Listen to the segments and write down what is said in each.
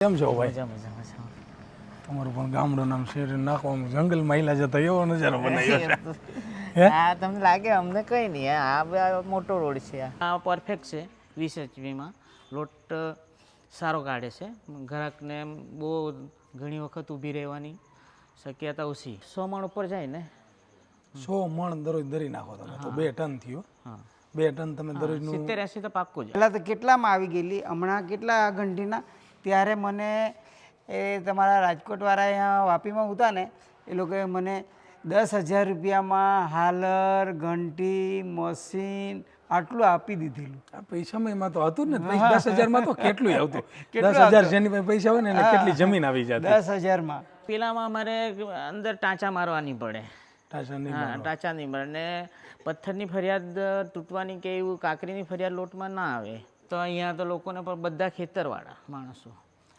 કેમ છો ભાઈ? મજા મજા મજા. તમારું પણ ગામડું નામ શેર નાખવાનું જંગલ મહિલા જતા એવો નજારો બનાવ્યો છે. હા તમને લાગે અમને કઈ નહીં, આ મોટો રોડ છે, આ પરફેક્ટ છે. 20 HP લોટ સારો કાઢે છે. ગ્રાહકને બહુ ઘણી વખત ઊભી રહેવાની શક્યતા ઓછી. 100 મણ ઉપર જાય ને, 100 મણ દરરોજ દરી નાખો તમે તો 2 ટન થયું. હા 2 ટન તમે દરરોજનું 70-80 તો પાક્કું જ. પહેલાં તો કેટલામાં આવી ગયેલી, હમણાં કેટલા ઘંટીના. ત્યારે મને એ તમારા રાજકોટવાળા અહીંયા વાપીમાં હતા ને, એ લોકોએ મને 10,000 રૂપિયામાં હાલર, ઘંટી, મશીન આટલું આપી દીધેલું. આ પૈસામાં એમાં તો હતું ને 10,000 માં તો કેટલું આવતું. 10,000 જેની પાસે પૈસા હોય ને એટલે કેટલી જમીન આવી જતી. 10,000માં પેલામાં અમારે અંદર ટાંચા મારવાની પડે. ટાંચાની હા ટાંચા નહીં મળે ને પથ્થરની ફરિયાદ તૂટવાની કે એવું કાંકરીની ફરિયાદ લોટમાં ના આવે. તો અહીંયા તો લોકોને પણ બધા ખેતરવાળા માણસો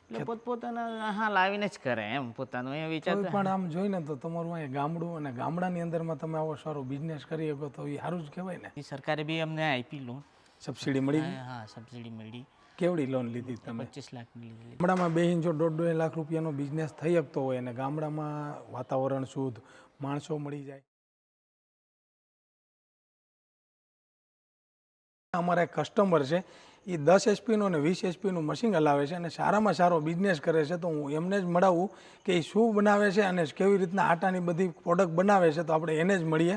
એટલે પોતપોતાના હા લાવીને જ કરે એમ પોતાનું એ વિચાર. કોઈ પણ આમ જોઈને તો તમારું અહીંયા ગામડું અને ગામડાની અંદરમાં તમે આવો સારો બિઝનેસ કરી શકો તો એ સારું જ કહેવાય ને. સરકારે બી અમને આપી લોન, સબસિડી મળી ગઈ? હા સબસિડી મળી. કેવડી લોન લીધી તમે? 25 લાખની લીધી. ગામડામાં બેહીને જો 1.5 લાખ રૂપિયાનો બિઝનેસ થઈ શકતો હોય અને ગામડામાં વાતાવરણ શુદ્ધ, માણસો મળી જાય. અમારા એક કસ્ટમર છે, એ 10 HP અને 20 HP મશીન હલાવે છે અને સારામાં સારો બિઝનેસ કરે છે. તો હું એમને જ મળાવું કે એ શું બનાવે છે અને કેવી રીતના આટાની બધી પ્રોડક્ટ બનાવે છે. તો આપણે એને જ મળીએ.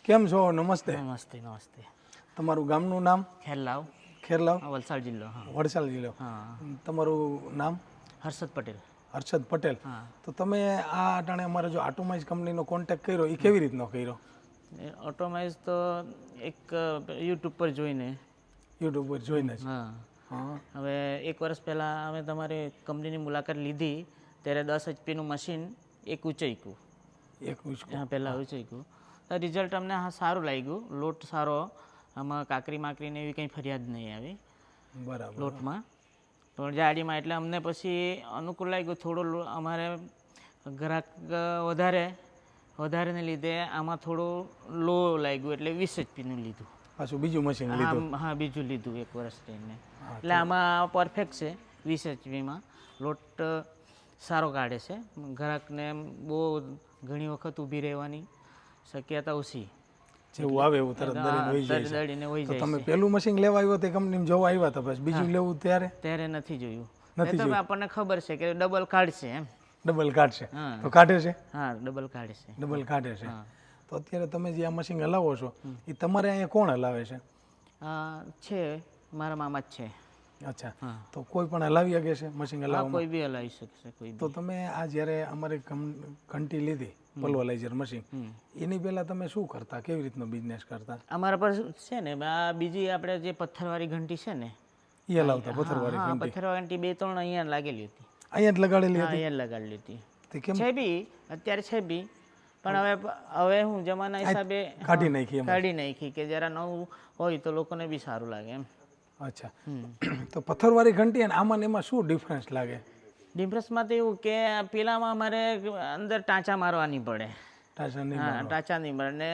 કેમ છો? નમસ્તે. નમસ્તે નમસ્તે. તમારું ગામનું નામ? ખેરલાવ. ખેરલાવ, વલસાડ જિલ્લો. હા વલસાડ જિલ્લો. હા. તમારું નામ? હર્ષદ પટેલ. હર્ષદ પટેલ. હા. તો તમે આ અટાણે અમારે જો ઓટોમાઇઝ કંપનીનો કોન્ટેક્ટ કર્યો એ કેવી રીતનો કર્યો? ઓટોમાઇઝ તો એક યુટ્યુબ પર જોઈને. યુટ્યુબ પર જોઈને જ? હા. હા. હવે 1 વર્ષ પહેલાં અમે તમારી કંપનીની મુલાકાત લીધી ત્યારે 10 HP મશીન એક ઊંચાઈકું. એક ઉચકો. હા પહેલાં ઊંચાઈકું. તો રિઝલ્ટ અમને હા સારું લાગ્યું. લોટ સારો, આમાં કાંકરી માકરીને એવી કંઈ ફરિયાદ નહીં આવી બરાબર. લોટમાં પણ જાડીમાં. એટલે અમને પછી અનુકૂળ લાગ્યું. થોડું અમારે ગ્રાહક વધારેને લીધે આમાં થોડું લો લાગ્યું એટલે 20 HP લીધું. પાછું બીજું મશીન લીધું? હા બીજું લીધું 1 વર્ષ થઈને. એટલે આમાં પરફેક્ટ છે. 20 HP લોટ સારો કાઢે છે. ગ્રાહકને બહુ ઘણી વખત ઊભી રહેવાની શક્યતા ઓછી. જેવું આવે એવું તરત દળીને વહી જાય છે. દળીને વહી તો જાય તમે છે. પેલું મશીન લેવા આવ્યો તે કંપનીમાં જોવા આવ્યા હતા, પછી બીજું લેવું ત્યારે ત્યારે નથી જોયું. નથી તો આપણને ખબર છે કે ડબલ કાઢશે એમ. ડબલ કાઢશે? હા. તો કાઢે છે? હા ડબલ કાઢે છે. ડબલ કાઢે છે. હા. તો અત્યારે તમે જે આ મશીન હલાવો છો એ તમારે અહીંયા કોણ હલાવે છે? છે મારા મામા જ છે. અચ્છા. હા. તો કોઈ પણ હલાવી શકે છે મશીન હા હલાવવામાં? કોઈ બી હલાવી શકશે કોઈ બી. તો તમે આ જ્યારે અમારી ઘંટી લીધી પલ્વરાઇઝર મશીન, એની પહેલા તમે શું કરતા? કેવી રીતનો બિઝનેસ કરતા? અમારા પર છે ને આ બીજી આપણે જે પથ્થરવાળી ઘંટી છે ને એ હલાવતા પથ્થરવાળી હા ઘંટી? પથ્થરવાળી ઘંટી 2-3 અહીંયા લાગેલી હતી. અહીંયા જ લગાડેલી હા હતી? અહીંયા લગાડેલી હતી. તે કેમ છે બી અત્યારે છે બી પણ હવે હું જમાના હિસાબે કાઢી નાખી એમ? કાઢી નાખી કે જરા નવું હોય તો લોકોને બી સારું લાગે એમ. અચ્છા. તો પથ્થરવાળી ઘંટી અને આમાં ને એમાં શું ડિફરન્સ લાગે? ડિફરન્સમાં તો એવું કે પેલામાં અમારે અંદર ટાંચા મારવાની પડે. ટાંચાની? હા ટાંચા નહીં મળે ને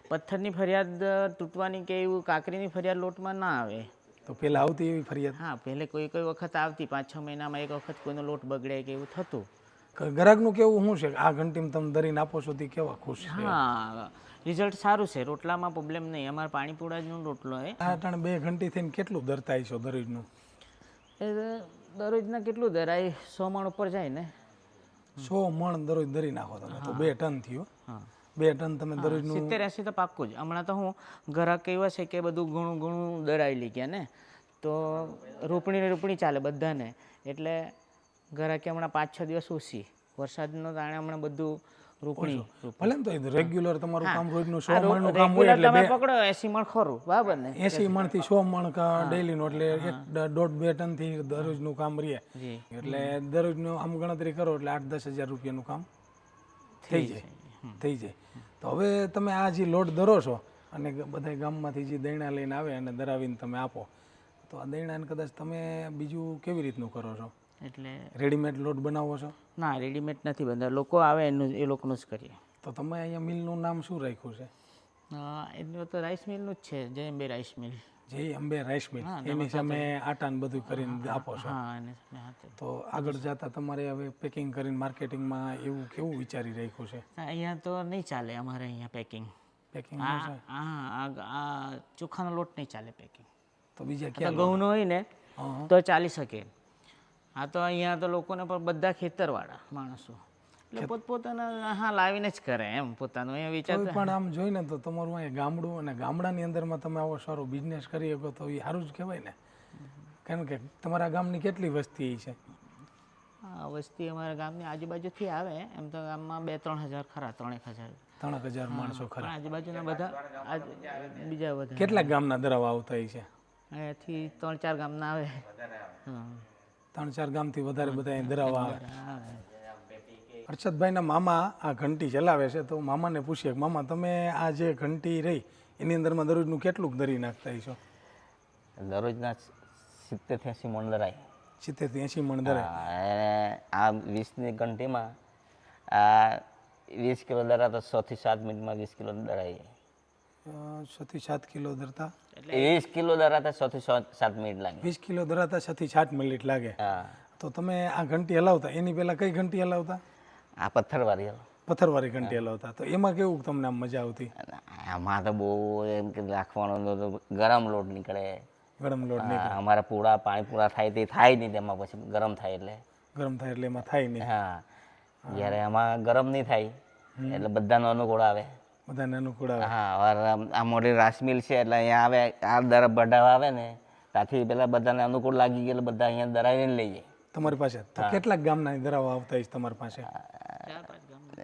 પથ્થરની ફરિયાદ તૂટવાની કે એવું કાંકરીની ફરિયાદ લોટમાં ના આવે. તો પેલા આવતી એવી ફરિયાદ? હા પહેલે કોઈ વખત આવતી. 5-6 મહિનામાં એક વખત કોઈનો લોટ બગડે કે એવું થતું. ગ્રાહકનું કેવું શું છે કે આ ઘંટીમાં તમે દરીને આપો છો તે કેવા ખુશ છે? હા રિઝલ્ટ સારું છે. રોટલામાં પ્રોબ્લેમ નહીં. અમારે પાણીપુડાનો રોટલો એ આ ત્રણ 2 ઘંટી થઈને કેટલું દરતા છો દરરોજનું? દરરોજના કેટલું દરાય? 100 મણ ઉપર જાય ને. 100 મણ દરરોજ દરી નાખો તમે તો 2 ટન થયું. હા 2 ટન તમે દરરોજનું 70-80 તો પાક્કું જ. હમણાં તો હું ગ્રાહક એવા છે કે બધું ઘણું દરાઈ લઈ ગયા ને, તો રોપણી ચાલે બધાને. એટલે ગ્રાહકે હમણાં 5-6 દિવસ ઓછી. વરસાદનો કારણે હમણાં બધું રોપણી. ભલે ને તો રેગ્યુલર તમારું કામ રોજનું 100 મણનું કામ હોય રેગ્યુલર એટલે તમે પકડો 80 મણ ખરું બરાબર ને. 80 મણથી 100 મણ ડેલીનું એટલે 1.5-2 ટનથી દરરોજનું કામ રહે. જી એટલે દરરોજનું આમ ગણતરી કરો એટલે 8-10 હજાર રૂપિયાનું કામ થઈ જાય. તો હવે તમે આ જે લોટ દરો છો અને બધા ગામમાંથી જે દૈણા લઈને આવે અને દરાવીને તમે આપો, તો આ દૈણાને કદાચ તમે બીજું કેવી રીતનું કરો છો? એટલે રેડીમેડ લોટ બનાવો છો? ના રેડીમેડ નથી બંધા. લોકો આવે એનું એ લોકોનું જ કરીએ. તો તમે અહીંયા મિલનું નામ શું રાખ્યું છે? એનું તો રાઈસ મિલનું જ છે, જયંબે રાઈસ મિલ. જે અંબે રાઈસ મિલ એની સામે આટા ને બધું કરીને આપો છો. હા એને સામે હાથે. તો આગળ જતા તમારે હવે પેકિંગ કરીને માર્કેટિંગમાં એવું કેવું વિચારી રાખ્યું છે? અહીંયા તો નહીં ચાલે અમારે અહીંયા પેકિંગ. પેકિંગ આ ચોખાનો લોટ નહીં ચાલે પેકિંગ. તો બીજા તો ક્યાં? ઘઉંનો હોય ને તો ચાલી શકે. આ તો અહીંયા તો લોકોને પણ બધા ખેતરવાળા માણસો એટલે પોતપોતાના હા લાવીને જ કરે એમ પોતાનું એ વિચાર. કોઈ પણ આમ જોઈને તો તમારું અહીંયા ગામડું અને ગામડાની અંદરમાં તમે આવો સારો બિઝનેસ કરી શકો તો એ સારું જ કહેવાય ને. કારણ કે તમારા ગામની કેટલી વસ્તી છે? હા વસ્તી અમારા ગામની આજુબાજુથી આવે એમ તો ગામમાં 2-3 હજાર ખરા, 3-1 હજાર. 3,000 માણસો ખરા. આજુબાજુના બધા બીજા બધા કેટલા ગામના દરાવા આવતા છે? અહીંયાથી 3-4 ગામના આવે. હા 3-4 ગામથી વધારે બધા અહીં દરાવા આવે. આવે. હર્ષદભાઈના મામા આ ઘંટી ચલાવે છે તો મામાને પૂછીએ કે મામા તમે આ જે ઘંટી રહી એની અંદરમાં દરરોજનું કેટલું દરી નાખતા છો? દરરોજના 70-80 મણ દરાય. 70 થી 80 મણ દરાય. આ 20ની ઘંટીમાં આ 20 કિલો દરા તો 6 થી 7 મિનિટમાં 20 કિલો દરાય. 6 થી 7 કિલો દરતા 20 કિલો દરાતા 6 થી 7 મિનિટ લાગે. 20 કિલો દરાતા 6 થી 7 મિનિટ લાગે. હા તો તમે આ ઘંટી હલાવતા એની પહેલા કઈ ઘંટી હલાવતા? આ પથ્થરવાળી પથ્થરવાળી ઘંટી હલાવતા. તો એમાં કેવું તમને આમ મજા આવતી? આમાં તો બહુ એમ કે રાખવાનો તો ગરમ લોટ નીકળે. ગરમ લોટ અમારા પૂરા પાણી પૂરા થાય તે થાય નહીં તેમાં પછી ગરમ થાય એટલે. ગરમ થાય એટલે એમાં થાય નહીં. હા જ્યારે આમાં ગરમ નહીં થાય એટલે બધાનો અનુકૂળ આવે. બધાને અનુકૂળ આવે. હા આ મોટી રાઈસ મિલ છે એટલે અહીંયા આવે આ દર બઢાવા આવે ને ત્યાંથી પેલા બધાને અનુકૂળ લાગી ગયેલું બધા અહીંયા દરાવીને લઈ જાય તમારી પાસે. તો કેટલાક ગામના દરાવા આવતા છે તમારી પાસે?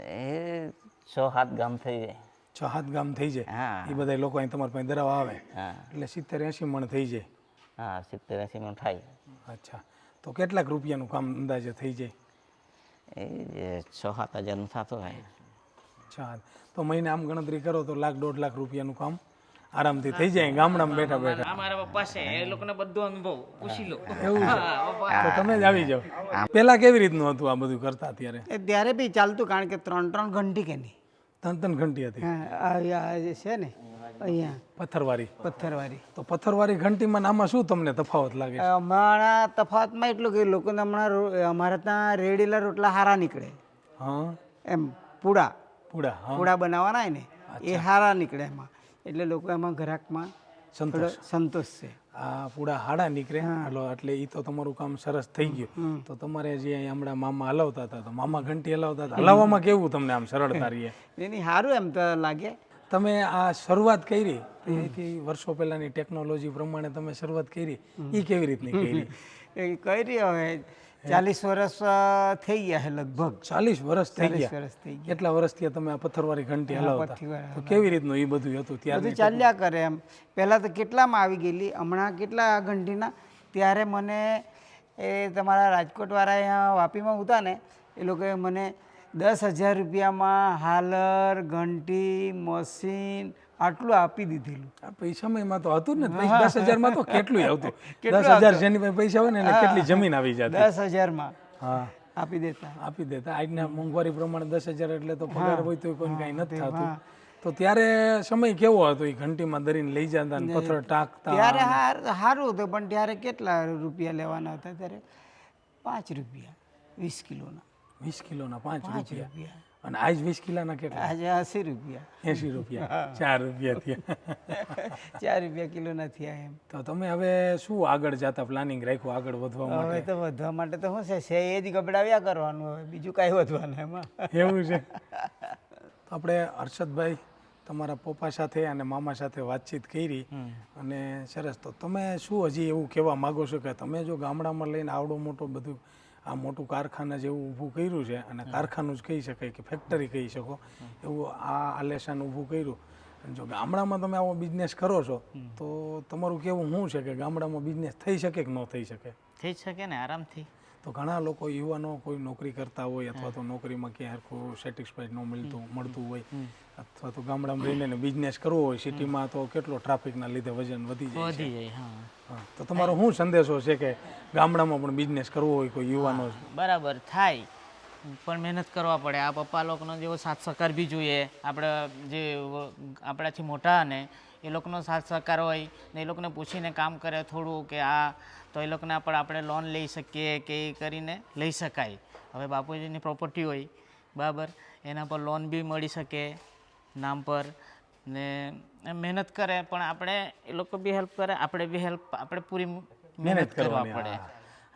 એ 6-7 ગામ થઈ જાય. 6-7 ગામ થઈ જાય. હા એ બધા લોકો અહીં તમારી પાસે દરાવા આવે હા એટલે 70-80 મણ થઈ જાય. હા 70-80 મણ થાય. અચ્છા તો કેટલાક રૂપિયાનું કામ અંદાજે થઈ જાય? એ 6-7 હજારનું થતું હોય. અચ્છા તો મહિને આમ ગણતરી કરો તો 1-1.5 લાખ રૂપિયાનું કામ આરામથી થઈ જાય ગામડામાં બેઠા બેઠા. અમારા પપ્પા છે એ લોકોને બધો અનુભવ પૂછી લો. એવું છે? તો તમે જ આવી જાઓ. પેલા કેવી રીતનું હતું આ બધું કરતા ત્યારે? ત્યારે બી ચાલતું કારણ કે 3-3 ઘંટી કે નહીં. 3-3 ઘંટી હતી. હા આ જે છે ને અહીંયા પથ્થરવાળી. પથ્થરવાળી. તો પથ્થરવાળી ઘંટીમાં આમાં શું તમને તફાવત લાગે? અમારા તફાવતમાં એટલું કે લોકોને હમણાં અમારે ત્યાં રેડેલા રોટલા હારા નીકળે. હા એમ પૂડા પૂડા. હા પૂડા બનાવવાના હોય ને એ હારા નીકળે એમાં એટલે લોકો એમાં ગ્રાહકમાં સંતોષ. સંતોષ છે. આ પૂડા હાડા નીકળે એટલે એ તો તમારું કામ સરસ થઈ ગયું. તો તમારે જે અહીં હમણાં મામા હલાવતા હતા તો મામા ઘંટી હલાવતા હતા હલાવવામાં કેવું તમને આમ સરળતા રહીએ? એની સારું એમ તો લાગે. તમે આ શરૂઆત કરી એથી વર્ષો પહેલાની ટેકનોલોજી પ્રમાણે તમે શરૂઆત કરી એ કેવી રીતની કરી? એ કરી હવે 40 વર્ષ થઈ ગયા છે લગભગ. 40 વર્ષ થઈ 40 ગયા. વર્ષ થઈ ગયા. કેટલા વર્ષથી તમે આ પથ્થરવાળી ઘંટી હલાવતા? તો કેવી રીતનું એ બધું હતું ત્યારે? બધું ચાલ્યા કરે એમ. પહેલાં તો કેટલામાં આવી ગયેલી હમણાં કેટલા ઘંટીના ત્યારે મને એ તમારા રાજકોટવાળા અહીંયા વાપીમાં ઉતા ને એ લોકોએ મને 10,000 રૂપિયામાં હાલર ઘંટી મશીન આટલું આપી દીધેલું. પૈસામાં તો હતું ને 10,000 માં તો કેટલું આવતું? 10,000 જેની પાસે પૈસા હોય ને એને કેટલી જમીન આવી જતી. 10,000માં હા આપી દેતા. આપી દેતા. આજના મોંઘવારી પ્રમાણે 10,000 એટલે તો પગાર હોય તો કોઈ કઈ નથી થતું. તો ત્યારે સમય કેવો હતો? એ ઘંટીમાં દરીને લઈ જતા ને પથ્થર ટાંકતા. ત્યારે સારું હતું પણ ત્યારે કેટલા રૂપિયા લેવાના હતા? ત્યારે 5 રૂપિયા 20 કિલોના. 20 કિલોના 5 રૂપિયા. રૂપિયા. અને આજ 20 કિલોના કેટલા? આજે 80 રૂપિયા. 80 રૂપિયા. 4 રૂપિયા થયા. 4 રૂપિયા કિલોના થયા એમ. તો તમે હવે શું આગળ જતા પ્લાનિંગ રાખ્યું આગળ વધવા માટે? હવે તો વધવા માટે તો શું છે એ જ ગબડાવ્યા કરવાનું. હવે બીજું કાંઈ વધવાનું એમાં. એવું છે. તો આપણે હર્ષદભાઈ તમારા પપ્પા સાથે અને મામા સાથે વાતચીત કરી અને સરસ. તો તમે શું હજી એવું કહેવા માગો છો કે તમે જો ગામડામાં લઈને આવડો મોટો બધું આ મોટું કારખાના જેવું ઊભું કર્યું છે અને કારખાનું જ કહી શકાય કે ફેક્ટરી કહી શકો એવું આ આલેશાન ઊભું કર્યું, જો ગામડામાં તમે આવો બિઝનેસ કરો છો તો તમારું કેવું શું છે કે ગામડામાં બિઝનેસ થઈ શકે કે ન થઈ શકે? થઈ શકે ને આરામથી. તો ઘણા લોકો યુવાનો કોઈ નોકરી કરતા હોય અથવા તો નોકરીમાં ક્યાંય હરખું સેટિસ્ફાઈડ ન મળતું હોય અથવા તો ગામડામાં રહીને બિઝનેસ કરવો હોય, સિટીમાં તો કેટલો ટ્રાફિકના લીધે વજન વધી જાય છે. હા, તો તમારો શું સંદેશો છે કે ગામડામાં પણ બિઝનેસ કરવો હોય કોઈ યુવાનો? બરાબર થાય પણ મહેનત કરવા પડે. આ પપ્પા લોકોનો જેવો સાથ સહકાર બી જોઈએ. આપણે જે આપણાથી મોટા ને એ લોકોનો સાથ સહકાર હોય ને એ લોકોને પૂછીને કામ કરે થોડું કે આ તો એ લોકોને પણ આપણે લોન લઈ શકીએ કે એ કરીને લઈ શકાય. હવે બાપુજીની પ્રોપર્ટી હોય બરાબર, એના પર લોન બી મળી શકે નામ પર ને એમ મહેનત કરે પણ આપણે એ લોકો બી હેલ્પ કરે, આપણે બી હેલ્પ, આપણે પૂરી મહેનત કરવા પડે.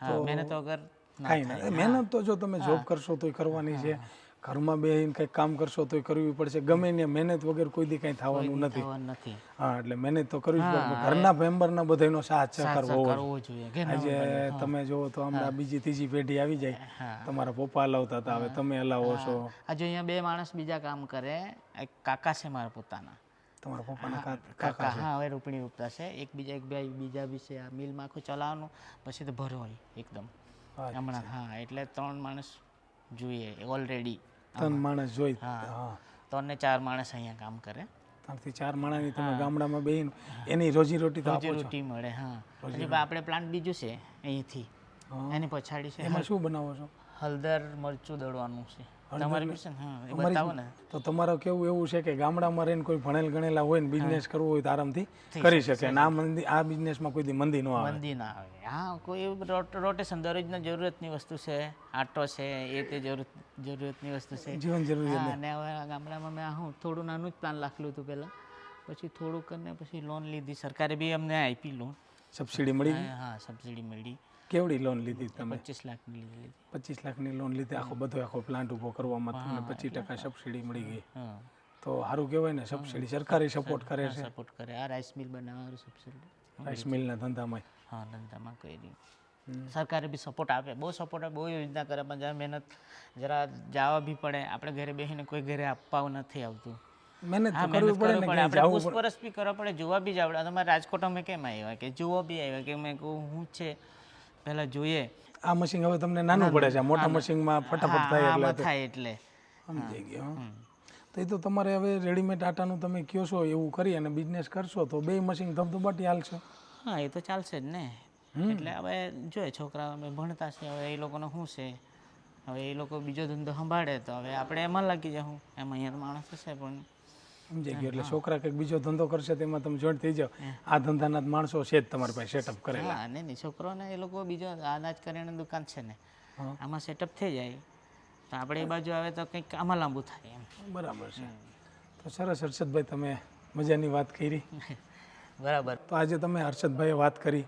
હા, મહેનત વગર કાંઈ ના. મહેનત તો જો તમે જોબ કરશો તોય કરવાની છે, ઘરમાં બેહીને કંઈક કામ કરશો તોય કરવી પડશે. ગમે ને મહેનત વગર કોઈ દી કંઈ થવાનું નથી. નથી હા, એટલે મહેનત તો કરવી જ પડે. ઘરના મેમ્બરના બધાનો સાથ સહકાર હોવો કરવો જોઈએ. આજે તમે જુઓ તો હમણાં બીજી ત્રીજી પેઢી આવી જાય, તમારા પપ્પા હલાવતા હતા, હવે તમે હલાવો છો. આજે અહીંયા 2 માણસ બીજા કામ કરે, એક કાકા છે મારા પોતાના, તમારા પપ્પાના કાકા, હા હવે રોપણી રોપતા છે. એક ભાઈ બીજા બી છે. આ મિલમાં આખું ચલાવવાનું, પછી તો ભરો હોય એકદમ હમણાં. હા, એટલે 3 માણસ જોઈએ ઓલરેડી. 3 માણસ જોઈ. હા, 3 ને 4 માણસ અહીંયા કામ કરે. 3 થી 4 માણસની તમે ગામડામાં બેહીને એની રોજીરોટી તો આપો છો. રોટી મળે. હા, હજી આપણે પ્લાન્ટ બીજું છે અહીંથી, એની પછાડી છે. એમાં શું બનાવો છો? હળદર મરચું દળવાનું છે. તમારે બી છે ને? હા, એ બતાવો ને. તો તમારું કેવું એવું છે કે ગામડામાં રહીને કોઈ ભણેલ ગણેલા હોય ને બિઝનેસ કરવો હોય તો આરામથી કરી શકે. આ બિઝનેસમાં કોઈ દી મંદી ન આવે. મંદી ના આવે. હા, કોઈ રોટેશન દરરોજની જરૂરતની વસ્તુ છે, આટો છે, એ તે જરૂરતની વસ્તુ છે, જીવન જરૂરિયાત. અને હવે ગામડામાં મેં હું થોડું નાનું જ પ્લાન રાખેલું હતું પહેલાં, પછી થોડું કરીને પછી લોન લીધી. સરકારે બી અમને આપી લોન, સબસિડી મળી? હા, સબસિડી મળી. કેવડી લોન લીધી તમે? 25 લાખની લીધી. 25 લાખની લોન લીધી. આખો પ્લાન્ટ ઊભો કરવામાં તમને 25% સબસિડી મળી ગઈ. હા, તો સારું કહેવાય ને. સબસિડી સરકારી સપોર્ટ કરે છે. સપોર્ટ કરે. આ રાઈસ મિલ બનાવવાનું સબસિડી રાઈસ મિલના ધંધામાં. હા, ધંધામાં કરી. સરકારે બી સપોર્ટ આપે, બહુ સપોર્ટ આપે, બહુ યોજના કરે. પણ જરા મહેનત જરા જવા બી પડે. આપણે ઘરે બેસીને કોઈ ઘરે આપવા નથી આવતું. મહેનત તો કરવી પડે ને. આપણે પૂછપરછ બી કરવા પડે, જોવા બી જ આવડે. તમારે રાજકોટ અમે કેમ આવ્યા કે જોવા બી આવ્યા કે મેં કહું હું છે પહેલાં જોઈએ. આ મશીન હવે તમને નાનું પડે છે. મોટા મશીનમાં ફટાફટ થાય એટલે સમજી ગયો. તો એ તો તમારે હવે રેડીમેડ આટાનું તમે કહો છો એવું કરી અને બિઝનેસ કરશો તો 2 મશીન ધબધબાટી હાલશે. હા, એ તો ચાલશે જ ને. એટલે હવે જોઈએ છોકરા અમે ભણતા છે, હવે એ લોકોને શું છે, હવે એ લોકો બીજો ધંધો સંભાળે તો હવે આપણે એમાં લાગી જાઉં. એમાં અહીંયા માણસ હશે પણ સમજાઈ ગયો. એટલે છોકરા કંઈક બીજો ધંધો કરશે તેમાં તમે જોઈન્ટ થઈ જાઓ. આ ધંધાના જ માણસો છે જ તમારી પાસે સેટઅપ કરેલા. હા, નહીં છોકરોને એ લોકો બીજો અનાજ કરિયાણાની દુકાન છે ને, આમાં સેટઅપ થઈ જાય તો આપણે એ બાજુ આવે તો કંઈક આમાં લાંબુ થાય એમ. બરાબર છે. તો સરસ હર્ષદભાઈ, તમે મજાની વાત કરી. બરાબર. તો આજે તમે હર્ષદભાઈએ વાત કરી,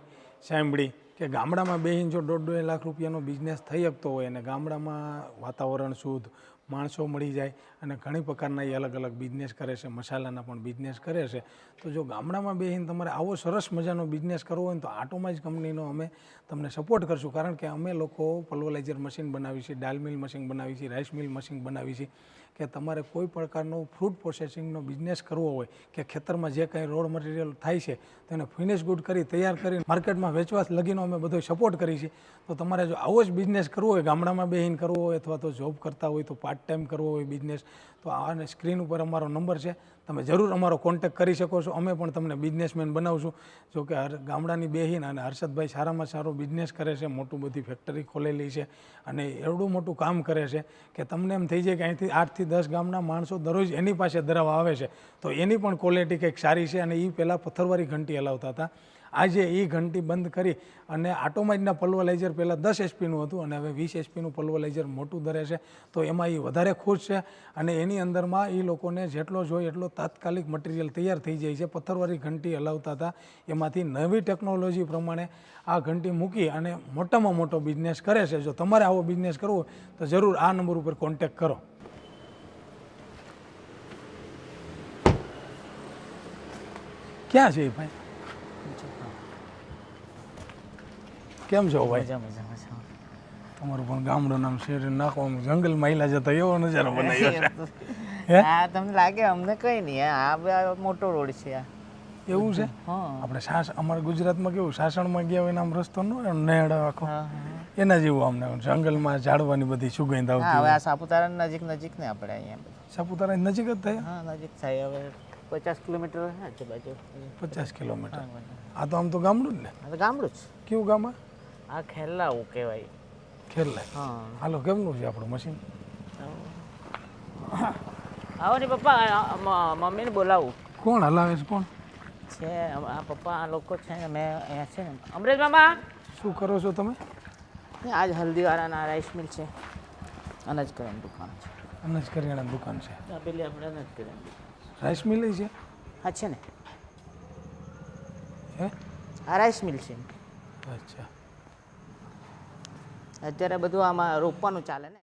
સાંભળી કે ગામડામાં બેહીને જો 1.5 લાખ રૂપિયાનો બિઝનેસ થઈ શકતો હોય અને ગામડામાં વાતાવરણ શુદ્ધ, માણસો મળી જાય અને ઘણી પ્રકારના એ અલગ અલગ બિઝનેસ કરે છે, મસાલાના પણ બિઝનેસ કરે છે. તો જો ગામડામાં બેસીને તમારે આવો સરસ મજાનો બિઝનેસ કરવો હોય તો આટોમાઇઝ કંપનીનો અમે તમને સપોર્ટ કરશું. કારણ કે અમે લોકો પલ્વરાઇઝર મશીન બનાવી છીએ, દાલ મિલ મશીન બનાવી છીએ, રાઈસ મિલ મશીન બનાવી છીએ. કે તમારે કોઈ પ્રકારનો ફ્રૂટ પ્રોસેસિંગનો બિઝનેસ કરવો હોય કે ખેતરમાં જે કંઈ રોડ મટીરિયલ થાય છે તેને ફિનિશ ગુડ કરી તૈયાર કરી માર્કેટમાં વેચવા લગીનો અમે બધો સપોર્ટ કરી છીએ. તો તમારે જો આવો જ બિઝનેસ કરવો હોય, ગામડામાં બેહીને કરવો હોય અથવા તો જોબ કરતા હોય તો પાર્ટ ટાઈમ કરવો હોય બિઝનેસ, તો આને સ્ક્રીન ઉપર અમારો નંબર છે, તમે જરૂર અમારો કોન્ટેક્ટ કરી શકો છો. અમે પણ તમને બિઝનેસમેન બનાવશું. જો કે ગામડાની બેહીને અને હર્ષદભાઈ સારામાં સારો બિઝનેસ કરે છે, મોટું બધી ફેક્ટરી ખોલેલી છે અને એવડું મોટું કામ કરે છે કે તમને એમ થઈ જાય કે અહીંથી 8 થી 10 ગામના માણસો દરરોજ એની પાસે ધરાવવા આવે છે. તો એની પણ ક્વોલિટી કંઈક સારી છે. અને એ પહેલાં પથ્થરવાળી ઘંટી હલાવતા હતા. આજે એ ઘંટી બંધ કરી અને આટોમાઇઝના પલ્વરાઇઝર પહેલાં 10 HP હતું અને હવે 20 HP પલ્વરાઇઝર મોટું ધરે છે. તો એમાં એ વધારે ખુશ છે અને એની અંદરમાં એ લોકોને જેટલો જોઈએ એટલો તાત્કાલિક મટીરિયલ તૈયાર થઈ જાય છે. પથ્થરવાળી ઘંટી હલાવતા હતા, એમાંથી નવી ટેકનોલોજી પ્રમાણે આ ઘંટી મૂકી અને મોટામાં મોટો બિઝનેસ કરે છે. જો તમારે આવો બિઝનેસ કરવો હોય તો જરૂર આ નંબર ઉપર કોન્ટેક્ટ કરો. ક્યાં છે ભાઈ? કેમ છો ભાઈ? તમારું પણ ગામડું નામ શેર નાખવાનું જંગલમાં ઈલા જતા એવો નજારો બનાવ્યો છે. હા, તમને લાગે અમને કઈ નહીં. આ મોટો રોડ છે આ. એવું છે? આપણે અમારા ગુજરાતમાં કેવું સાસણમાં ગયા હોય એના આમ રસ્તો ન હોય નેડ આખો, એના જેવું અમને જંગલમાં ઝાડવાની બધી સુગંધ આવતી. હવે આ સાપુતારા નજીક ને આપણે અહીંયા. સાપુતારા નજીક જ થાય? હા, નજીક થાય. હવે 50 કિલોમીટર આજુબાજુ. 50 કિલોમીટર. આ તો આમ તો ગામડું જ ને? આ તો ગામડું જ. કેવું ગામ? આ ખેલાવું કહેવાય. ખેરલા. હા. હાલો, કેમનું છે આપણું મશીન? આવો ને પપ્પા, મમ્મીને બોલાવું. કોણ હલાવે છે? કોણ? છે આ પપ્પા આ લોકો છે ને મેં અહીંયા છે ને અમરેશ મામા શું કરો છો તમે? આજ હલ્દીવાળાના રાઈસ મિલ છે અનાજ કરિયાણાની દુકાન છે અનાજ કરિયાણાની દુકાન છે. આ પેલી આપણે અનાજ કરિયાણાની દુકાન રાઈસ મિલ છે? હા છે ને હે? આ રાઈસ મિલ છે અચ્છા. અત્યારે બધું આમાં રોપવાનું ચાલે ને.